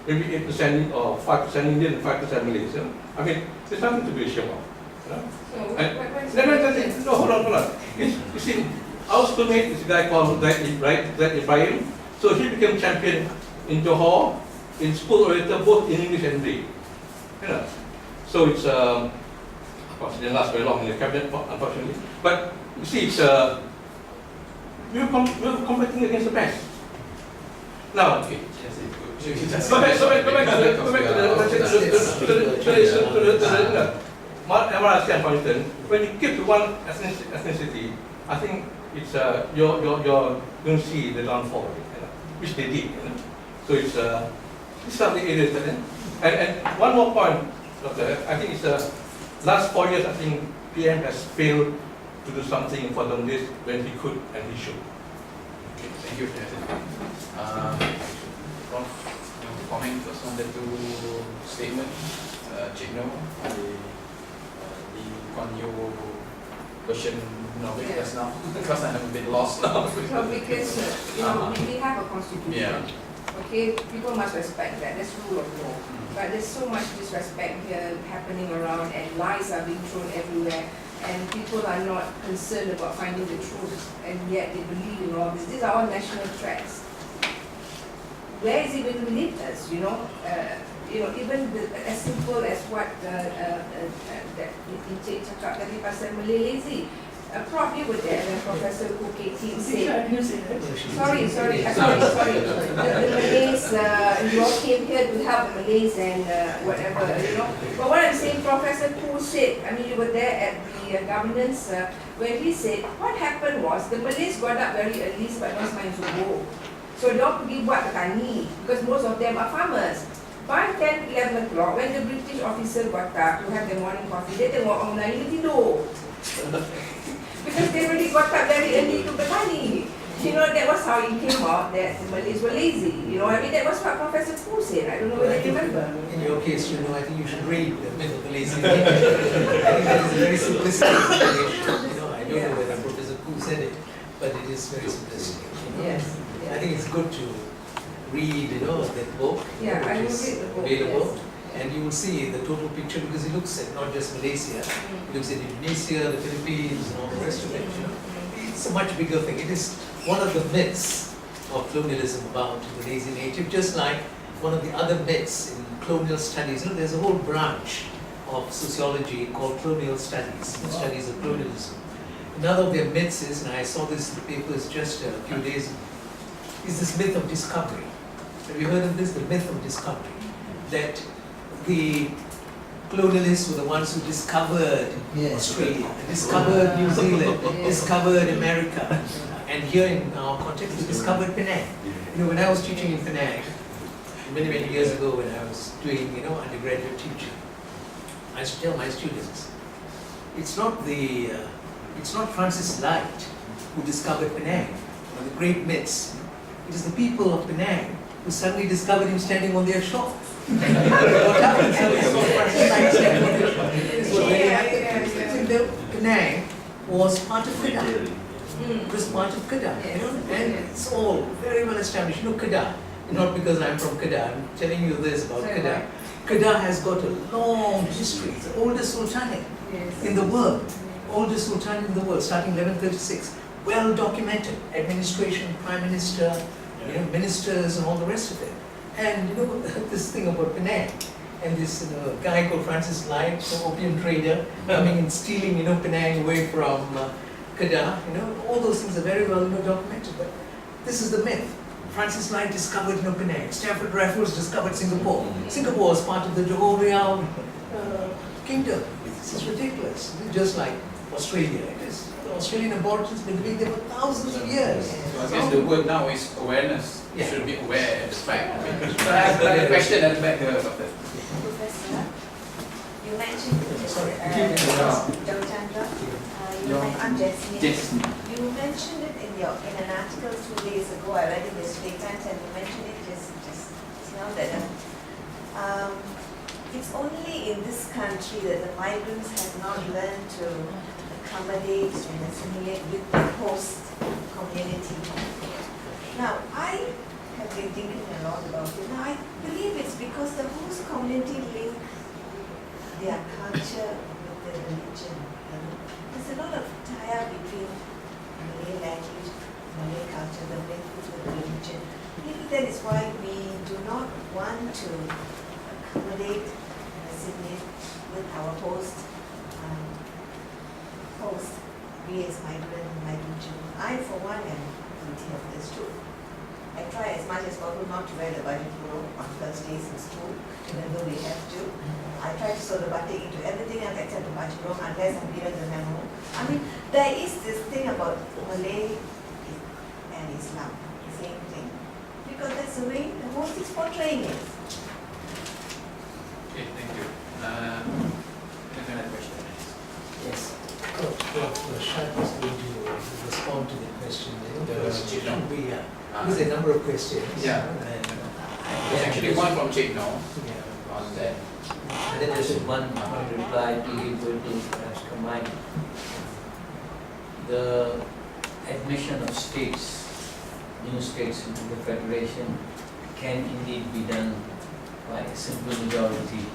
maybe 8% or 5% Indian and 5% Malays. I mean, there's nothing to be ashamed of. No, hold on. You see, our schoolmate is a guy called Zaid Ibrahim. So he became champion in Johor, in school orator, both in English and Malay. So it's, of course, it didn't last very long in the cabinet, unfortunately. But you see, it's, we're competing against the best. Now, go back to MRSM, for instance. When you keep to one ethnicity, I think it's you're going to see the downfall, which they did. So it's these are the areas that. And one more point, Doctor. I think it's last 4 years. I think PM has failed to do something for them this when he could and he should. Okay, thank you, Prof, comment first on the two statements, Cik No, the Lee Kuan Yew question just now, because I'm a bit lost now. So because we have a constitution. Okay, people must respect that. That's rule of law. But there's so much disrespect here happening around, and lies are being thrown everywhere, and people are not concerned about finding the truth, and yet they believe in all this. These are all national threats. Where is it going to lead us? Even as simple as what that Encik cakap tadi pasal Malay lazy. Prof, you were there when Professor Khoo Kek Tin said. Sorry. The Malays, you all came here to help the Malays and whatever, But what I'm saying, Professor Khoo said, you were there at the governance, when he said, what happened was the Malays got up very early sebab mereka main subuh. So they all pergi buat petani because most of them are farmers. by 10, 11 o'clock, when the British officer got up to have their morning coffee, dia tengok orang Melayu tidur. Because they already got up very early to bertani. You know, that was how it came out that the Malays were lazy. You know, I mean, that was what Professor Fu said. I don't know whether you remember. In your case, you know, I think you should read the myth of the lazy nature. I think that is a very simplistic explanation. You know, I don't know whether Professor Koo said it, but it is very simplistic. You know? Yes. I think it's good to read, you know, that book, Yeah, I which will is read the book, available, yes. and you will see the total picture because it looks at not just Malaysia, it looks at Indonesia, the Philippines, and all the rest of it. You know, it's a much bigger thing. It is one of the myths of colonialism about the lazy native, just like one of the other myths in colonial studies. You know, there's a whole branch of sociology called colonial studies, the studies of colonialism. Another of their myths is, and I saw this in the papers just a few days ago, is this myth of discovery. Have you heard of this? The myth of discovery. That the colonialists were the ones who discovered Australia, discovered New Zealand, discovered America. And here in our context, we discovered Penang. You know, when I was teaching in Penang, many, many years ago when I was doing, you know, undergraduate teaching, I used to tell my students, it's not Francis Light who discovered Penang, one of the great myths. It is the people of Penang who suddenly discovered him standing on their shore. What happened? Suddenly saw Francis Light standing on their shore. This is what really happened. The Penang was part of Kedah. It was part of Kedah, you know, and it's all very well established. You know, Kedah, not because I'm from Kedah, I'm telling you this about Kedah. Kedah has got a long history. It's the oldest sultanate in the world. Oldest sultanate in the world, starting 1136. Well documented. Administration, prime minister, you know, ministers and all the rest of it. And you know, this thing about Penang, and this guy called Francis Light, the opium trader, coming and stealing, you know, Penang away from Kedah, you know, all those things are very well, you know, documented. But this is the myth. Francis Light discovered, you know, Penang. Stafford Raffles discovered Singapore. Singapore was part of the Johor Riau kingdom. This is ridiculous. It's just like Australia. It is. The Australian aborigines have been living there for thousands of years. So I guess the word now is awareness. You Yeah. should be aware of the fact. So I have another question at the back here, Doctor. Professor, you mentioned Sorry. Dr. Chandra, I'm Jessie. Yes. You mentioned it in an article 2 days ago. I read it yesterday Times, and you mentioned it just now that it's only in this country that the migrants have not learned to accommodate and assimilate with the host community. Now, I have been thinking a lot about it. Now, I believe it's because the host community link their culture with their religion. There's a lot of tie-up between Malay language, Malay culture, the link with the religion. Maybe that is why we do not want to accommodate and assimilate with our host, we as migrant in my region. I, for one, am guilty of this too. I try as much as possible not to wear the baju kurung on Thursdays in school, even though we have to. I try to sew the batik into everything else except the baju kurung unless I'm given the memo. I mean, there is this thing about Malay and Islam, the same thing. Because that's the way the host is portraying it. Okay, thank you. Another question. Yes. Shad was going to respond to the question. There's a number of questions. Yeah. And, There's actually one from Chik now Yeah. on that. And then there's one reply to you going to perhaps combine. The admission of states, new states into the federation can indeed be done by a simple majority